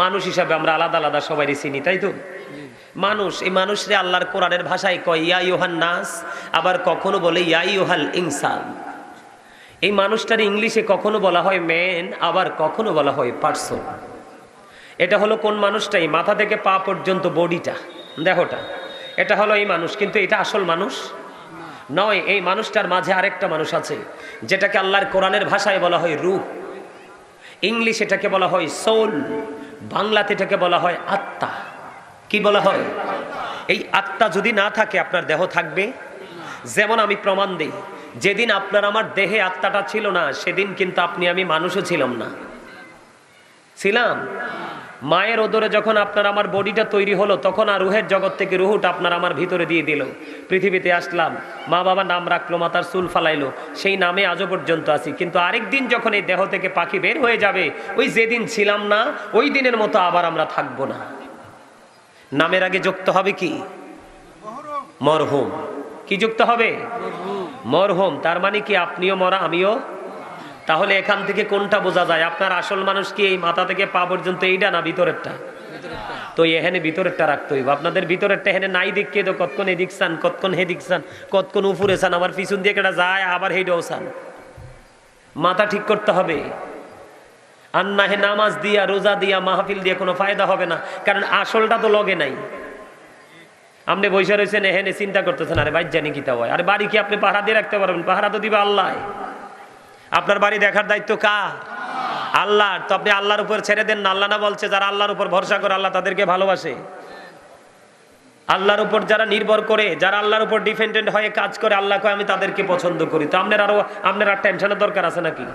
মানুষ হিসাবে আমরা আলাদা আলাদা সবাই চিনি, তাই তো? মানুষ, এই মানুষরে আল্লাহর কোরআনের ভাষায় কয় ইয়া ইউহান নাস, আবার কখনো বলে ইয়া ইউহাল ইনসান। এই মানুষটার ইংলিশে কখনো বলা হয় ম্যান, আবার কখনো বলা হয় পার্সন। এটা হলো কোন মানুষটাই, মাথা থেকে পা পর্যন্ত বডিটা, দেহটা, এটা হলো এই মানুষ, কিন্তু এটা আসল মানুষ নয়। এই মানুষটার মাঝে আরেকটা মানুষ আছে, যেটাকে আল্লাহর কোরআনের ভাষায় বলা হয় রূহ, ইংলিশ এটাকে বলা হয় সোল, বাংলাতে এটাকে বলা হয় আত্মা। কি বলা হয়? এই আত্মা যদি না থাকে আপনার দেহ থাকবে? যেমন আমি প্রমাণ দিই, যেদিন আপনার আমার দেহে আত্মাটা ছিল না, সেদিন কিন্তু আপনি আমি মানুষও ছিলাম না। ছিলাম? মায়ের ওদরে যখন আপনার আমার বডিটা তৈরি হলো, তখন আর রুহের জগৎ থেকে রুহুটা আপনার আমার ভিতরে দিয়ে দিল, পৃথিবীতে আসলাম, মা বাবা নাম রাখলো, মাতার চুল ফালাইলো, সেই নামে আজও পর্যন্ত আছি। কিন্তু আরেকদিন যখন এই দেহ থেকে পাখি বের হয়ে যাবে, ওই যেদিন ছিলাম না ওই দিনের মতো আবার আমরা থাকবো না। নামের আগে যুক্ত হবে কি? মরহুম। কি যুক্ত হবে? মরহুম। তার মানে কি আপনিও মরা, আমিও। তাহলে এখান থেকে কোনটা বোঝা যায়? আপনার আসল মানুষ কি এই মাথা থেকে পা পর্যন্ত এইটা, না ভিতরেরটা? তো এখানে ভিতরেরটা রাখতে হইব। আপনাদের ভিতরেরটা এখানে নাই দেখে তো কতক্ষণ এদিক চান, কতক্ষণ হেদিক চান, কতক্ষণ উপরে চান, আবার পিছন দিয়ে কেটা যায়, আবার হেডেও চান। মাথা ঠিক করতে হবে। আর না হে নামাজ দিয়া, রোজা দিয়া, মাহফিল দিয়ে কোনো ফায়দা হবে না, কারণ আসলটা তো লগে নাই। আপনি বসে রয়েছেন এখানে চিন্তা করতেছেন, আরে বাইর জানি কিতা হয়, আরে বাড়ি কি আপনি পাহারা দিয়ে রাখতে পারবেন? পাহারা তো দিবে আল্লাহ। আপনার বাড়ি দেখার দায়িত্ব কার? আল্লাহর। তো আপনি আল্লাহর উপর ছেড়ে দেন না। আল্লাহ না বলছে যারা আল্লাহর উপর ভরসা করে আল্লাহ তাদেরকে ভালোবাসে? আল্লাহর উপর যারা নির্ভর করে, যারা আল্লাহর উপর ডিপেন্ডেন্ট হয়ে কাজ করে, আল্লাহ কয় আমি তাদেরকে পছন্দ করি। তো আপনার আর টেনশনের দরকার আছে নাকি?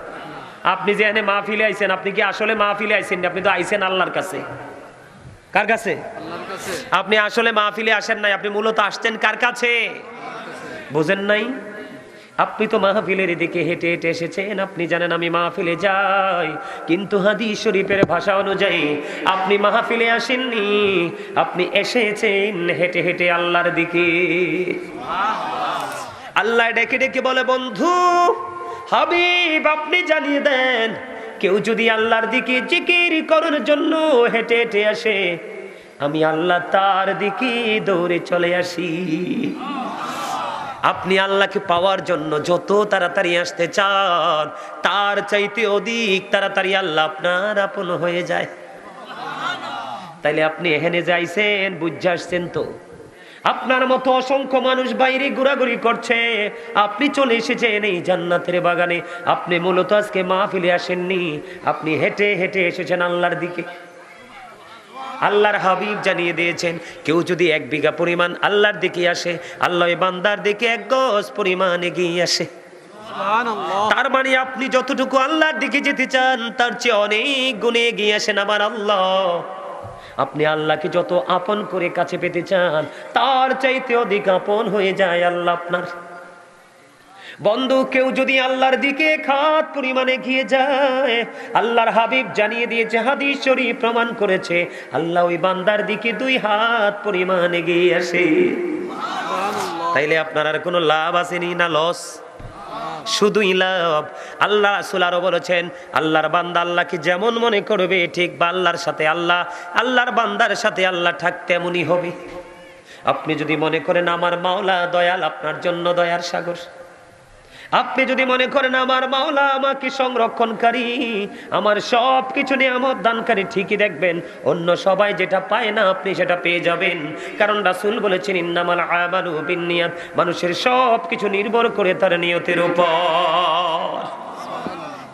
আপনি যে এখানে মাহফিলে আইছেন, আপনি কি আসলে মাহফিলে আইছেন? আপনি তো আইছেন আল্লাহর কাছে। কার কাছে? আল্লাহর কাছে। আপনি আসলে মাহফিলে আসেন নাই, আপনি মূলত আসছেন কার কাছে? বুঝেন নাই? আপনি তো মাহফিলের দিকে হেঁটে হেঁটে এসেছেন, আপনি জানেন আমি মাহফিলে যাই, কিন্তু হাদিস শরীফের ভাষা অনুযায়ী আপনি মাহফিলে আসেননি, আপনি এসেছেন হেঁটে হেঁটে আল্লাহর দিকে। আল্লাহ ডেকে ডেকে বলে, বন্ধু হাবিব আপনি জানিয়ে দেন, কেউ যদি আল্লাহর দিকে জিকির করার জন্য হেঁটে হেঁটে আসে, আমি আল্লাহ তার দিকে দৌড়ে চলে আসি। আপনি আল্লাহকে পাওয়ার জন্য যত তাড়াতাড়ি আসতে চান, তার চাইতে অধিক তাড়াতাড়ি আল্লাহ আপনার আপন হয়ে যায়। তাইলে আপনি এখানে যাইছেন, বুঝে আসছেন তো? আপনার মতো অসংখ্য মানুষ বাইরে ঘোরাঘুরি করছে, আপনি চলে এসেছেন এই জান্নাতের বাগানে। আপনি মূলত আজকে মাহফিলে আসেননি, আপনি হেঁটে হেঁটে এসেছেন আল্লাহর দিকে। আল্লাহর হাবিব জানিয়ে দিয়েছেন, কেউ যদি 1 বিঘা পরিমাণ আল্লাহর দিকে আসে, আল্লাহ বান্দার দিকে 1 গজ পরিমাণ এগিয়ে আসে। তার মানে আপনি যতটুকু আল্লাহর দিকে যেতে চান, তার চেয়ে অনেক গুণে এগিয়ে আসেন আমার আল্লাহ। আপনি আল্লাহকে যত আপন করে কাছে পেতে চান, তার চাইতে অধিক আপন হয়ে যায় আল্লাহ আপনার। বন্ধু, কেউ যদি আল্লাহর দিকে এক হাত পরিমাণে এগিয়ে যায়, আল্লাহর হাবিব জানিয়ে দিয়েছে, হাদিস শরীফ প্রমাণ করেছে, আল্লাহ ওই বান্দার দিকে 2 হাত পরিমাণ এগিয়ে আসে। তাইলে আপনার আর কোনো লাভ আসেনি না লস? শুধুই লাভ। আল্লাহ রাসূল আরো বলেছেন, আল্লাহর বান্দা আল্লাহকে যেমন মনে করবে, ঠিক বা আল্লাহর সাথে আল্লাহর বান্দার সাথে আল্লাহ ঠাক তেমনই হবে। আপনি যদি মনে করেন আমার মাওলা দয়াল, আপনার জন্য দয়ার সাগর। আপনি যদি মনে করেন আমার মাওলা আমাকে সংরক্ষণকারী, আমার সব কিছু নিয়ামত দানকারী, ঠিকই দেখবেন অন্য সবাই যেটা পায় না আপনি সেটা পেয়ে যাবেন। কারণ রাসূল বলেছেন, ইন্নামাল আমালু বিন্নিয়াত, মানুষের সব কিছু নির্ভর করে তার নিয়তের উপর,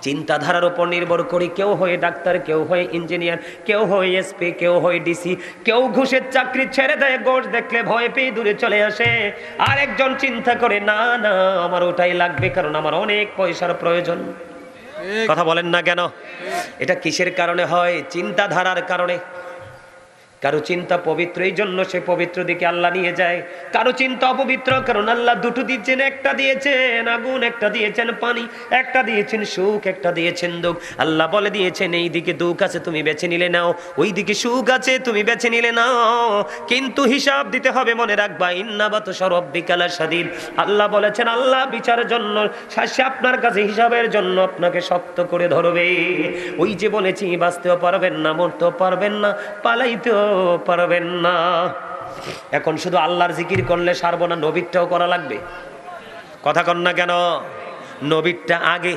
চিন্তাধারার উপর নির্ভর করে। কেউ হয় ডাক্তার, কেউ হয় ইঞ্জিনিয়ার, কেউ হয় এসপি, কেউ হয় ডিসি, কেউ ঘুষের চাকরি ছেড়ে দেয়, গোশ দেখলে ভয় পেয়ে দূরে চলে আসে। আর একজন চিন্তা করে, না না আমার ওটাই লাগবে, কারণ আমার অনেক পয়সার প্রয়োজন। কথা বলেন না কেন? এটা কিসের কারণে হয়? চিন্তাধারার কারণে। কারো চিন্তা পবিত্র, এই জন্য সে পবিত্র দিকে আল্লাহ নিয়ে যায়। কারো চিন্তা অপবিত্র, কারণ আল্লাহ দুটো দিচ্ছেন, একটা দিয়েছেন আগুন, একটা দিয়েছেন পানি, একটা দিয়েছেন সুখ, একটা দিয়েছেন দুঃখ। আল্লাহ বলে দিয়েছেন, এই দিকে দুঃখ আছে তুমি বেছে নিলে নাও, ওই দিকে সুখ আছে তুমি বেছে নিলে নাও, কিন্তু হিসাব দিতে হবে, মনে রাখবা ইন্না বাতশা রাব্বিকা লাশাদীদ। আল্লাহ বলেছেন, আল্লাহ বিচারের জন্য, শাস্তি আপনার কাছে হিসাবের জন্য আপনাকে শক্ত করে ধরবে। ওই যে বলেছি, বাঁচতেও পারবেন না, মরতেও পারবেন না, পালাইতেও পারবেন না। এখন শুধু আল্লাহর জিকির করলে সারবো না, নবীরটাও করা লাগবে। কথা কন না কেন? নবীরটা আগে।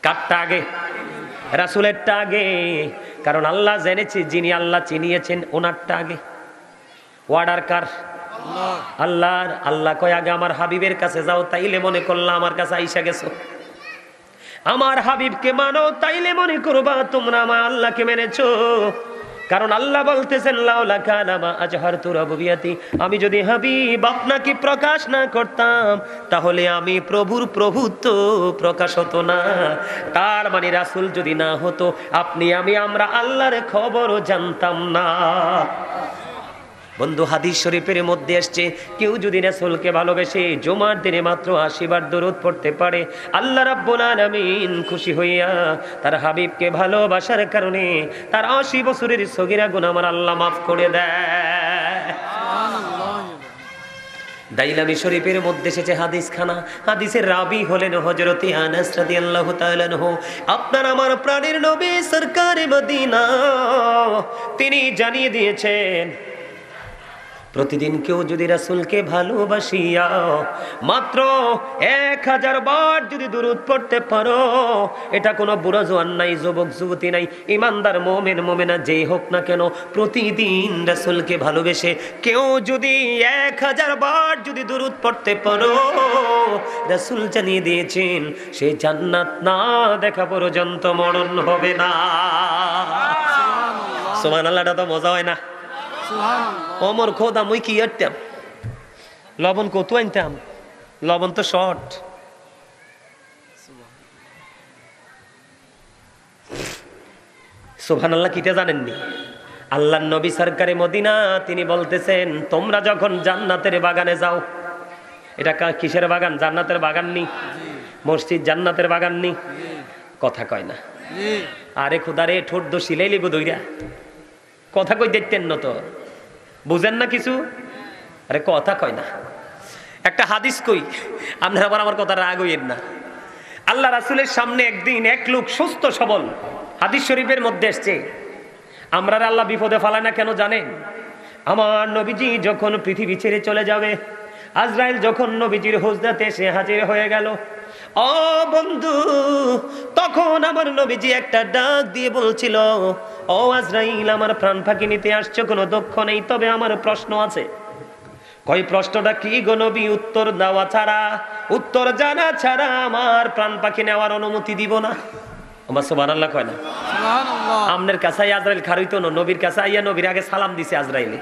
কারটা আগে? রাসূলেরটা আগে। কারণ আল্লাহ জেনেছে, যিনি আল্লাহ চিনিয়েছেন ওনারটা আগে। ওয়ার্ডার কার? আল্লাহর। আল্লাহ কয় আগে আমার হাবিবের কাছে যাও, তাইলে মনে করলা আমার কাছে আইসা গেছো। আমার হাবিবকে মানো, তাইলে মনে করবা তোমরা আমার আল্লাহকে মেনেছো। কারণ আল্লাহ বলতেছেন, লাউলা কানা মা আজহারতু রাবুবিয়াতি, আমি যদি হাবিব আপনাকে প্রকাশ না করতাম, তাহলে আমি প্রভুর প্রভুত্ব প্রকাশ হতো না। তার মানে রাসূল যদি না হতো, আপনি আমি আমরা আল্লাহর খবরও জানতাম না। বন্ধু, হাদিস শরীফের মধ্যে আসছে, কেউ যদি রাসূলকে ভালোবেসে জুমার দিনে মাত্র 80 বার দরুদ পড়তে পারে, আল্লাহ রাব্বুল আলামিন খুশি হইয়া তার হাবিবকে ভালোবাসার কারণে তার 80 বছরের সগীরা গুনাহ আমার আল্লাহ মাফ করে দেয়। দাইলামি শরীফের মধ্যে এসেছে হাদিস খানা। হাদিসের রাবি হলেন হযরতে আনাস রাদিয়াল্লাহু তাআলা আনহু। আপনার আমার প্রাণের নবী সরকারে মদিনা, তিনি জানিয়ে দিয়েছেন, প্রতিদিন কেউ যদি রাসূলকে ভালোবাসিয়া মাত্র 1000 বার যদি দুরূদ পড়তে পারো, এটা কোনো বুড়ো জওয়ান নাই, যুবক যুবতী নাই, ইমানদার মুমিন মুমিনা যেই হোক না কেন, প্রতিদিন রাসূলকে ভালোবেসে কেউ যদি 1000 বার যদি দুরূদ পড়তে পারো, রাসূল জানিয়ে দিয়েছেন সে জান্নাত না দেখা পর্যন্ত মরণ হবে না। সুবহানাল্লাহ। এটা তো মজা হয় না? অমর খোদা মুই কি আনতাম, লবণ কত আনতাম, লবণ তো শর্ট। সুবহানাল্লাহ। কিটা জানেননি? আল্লাহর নবী সরকারে মদিনা তিনি বলতেছেন, তোমরা যখন জান্নাতের বাগানে যাও, এটা কিসের বাগান? জান্নাতের বাগান নি? মসজিদ জান্নাতের বাগান নি? কথা কয় না। আরে খোদারে ঠোঁট দো সিলাই লিব দইরা, কথা কই দেখতেন না তো, বুঝেন না কিছু? আরে কথা কয় না। একটা হাদিস কই, আপনারা আবার আমার কথা রাগ হইয়েন না। আল্লাহ রাসূলের সামনে একদিন এক লোক সুস্থ সবল, হাদিস শরীফের মধ্যে এসছে, আমরা আল্লাহ বিপদে ফালায় না কেন জানেন? আমার নবীজি যখন পৃথিবী ছেড়ে চলে যাবে, আজরাইল যখন নবীজির হুজরাতে এসে হাজির হয়ে গেল, ও বন্ধু, তখন আমার নবীজি একটা ডাক দিয়ে বলছিল, ও আজরাইল, আমার প্রাণ ফাঁকি নিতে আসছো, কোনো দুঃখ নেই, তবে আমার প্রশ্ন আছে। কই প্রশ্নটা কি গো নবী? উত্তর দেওয়া ছাড়া, উত্তর জানা ছাড়া আমার প্রাণ পাখি নেওয়ার অনুমতি দিব না। আমার সুবহানাল্লাহ কয় না? সুবহানাল্লাহ। আমনের কাছে আজরাইল খারইতো না, নবীর কাছে আইয়া নবীর আগে সালাম দিছে আজরাইলে।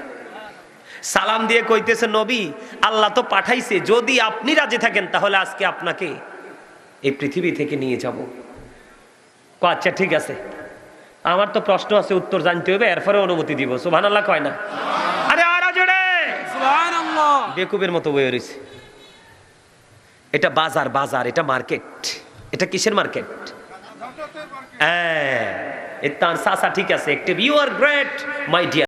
সালাম দিয়ে কইতেছে, নবী, আল্লাহ তো পাঠাইছে, যদি আপনি রাজি থাকেন তাহলে আজকে আপনাকে এই পৃথিবী থেকে নিয়ে যাব। আচ্ছা ঠিক আছে, আমার তো প্রশ্ন আছে, উত্তর জানতে হবে, এরপরে অনুমতি দিব। সুবহানাল্লাহ কয় না? আরে আর জোরে সুবহানাল্লাহ। বেকুবের মতো বয়ে রইছে। এটা বাজার, বাজার, এটা মার্কেট। এটা কিসের মার্কেট? হ্যাঁ, তার চাচা ঠিক আছে, একটি you are great my deer.